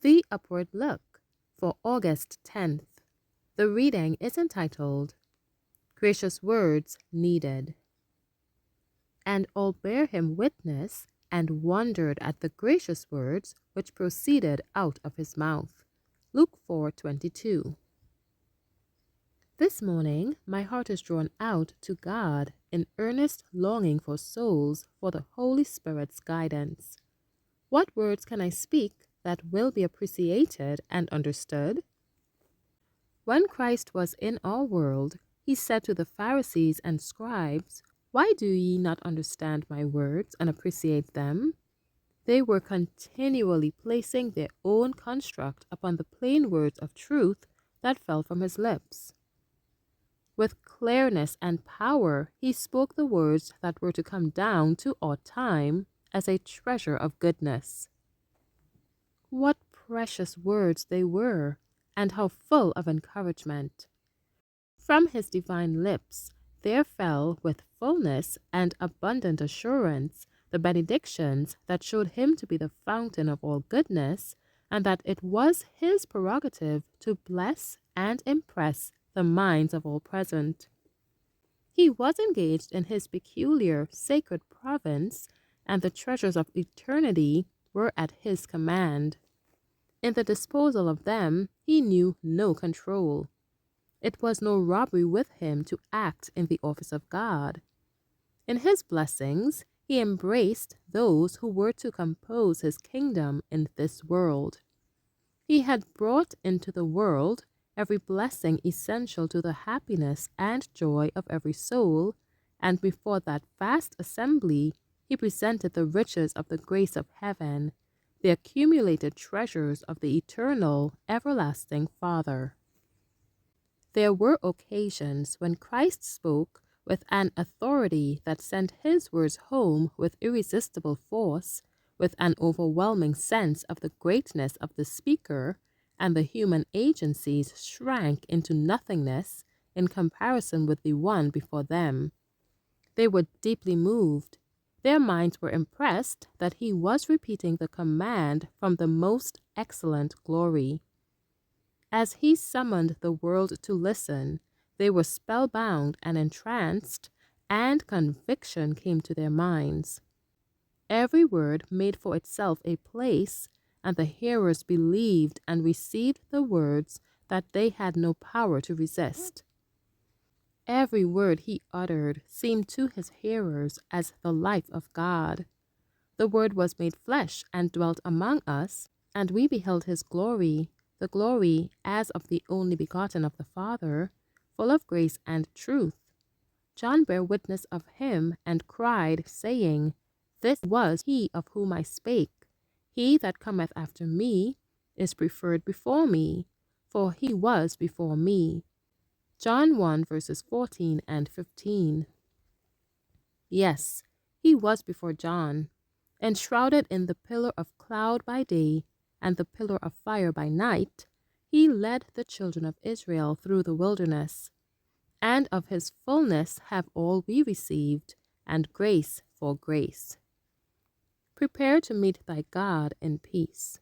The Upward Look for August 10th. The reading is entitled, Gracious Words Needed. And all bare him witness, and wondered at the gracious words which proceeded out of his mouth. Luke 4:22. This morning my heart is drawn out to God in earnest longing for souls for the Holy Spirit's guidance. What words can I speak that will be appreciated and understood? When Christ was in our world, he said to the Pharisees and scribes, "Why do ye not understand my words and appreciate them?" They were continually placing their own construct upon the plain words of truth that fell from his lips. With clearness and power, he spoke the words that were to come down to our time as a treasure of goodness. What precious words they were, and how full of encouragement. From his divine lips there fell with fullness and abundant assurance the benedictions that showed him to be the fountain of all goodness, and that it was his prerogative to bless and impress the minds of all present. He was engaged in his peculiar sacred province, and the treasures of eternity were at his command. In the disposal of them he knew no control. It was no robbery with him to act in the office of God. In his blessings he embraced those who were to compose his kingdom in this world. He had brought into the world every blessing essential to the happiness and joy of every soul, and before that vast assembly he presented the riches of the grace of heaven, the accumulated treasures of the eternal, everlasting Father. There were occasions when Christ spoke with an authority that sent his words home with irresistible force, with an overwhelming sense of the greatness of the speaker, and the human agencies shrank into nothingness in comparison with the one before them. They were deeply moved. Their minds were impressed that he was repeating the command from the most excellent glory. As he summoned the world to listen, they were spellbound and entranced, and conviction came to their minds. Every word made for itself a place, and the hearers believed and received the words that they had no power to resist. Every word he uttered seemed to his hearers as the life of God. The Word was made flesh and dwelt among us, and we beheld his glory, the glory as of the only begotten of the Father, full of grace and truth. John bare witness of him, and cried, saying, This was he of whom I spake. He that cometh after me is preferred before me, for he was before me. John 1 verses 14 and 15. Yes, he was before John, enshrouded in the pillar of cloud by day and the pillar of fire by night. He led the children of Israel through the wilderness, and of his fullness have all we received, and grace for grace. Prepare to meet thy God in peace.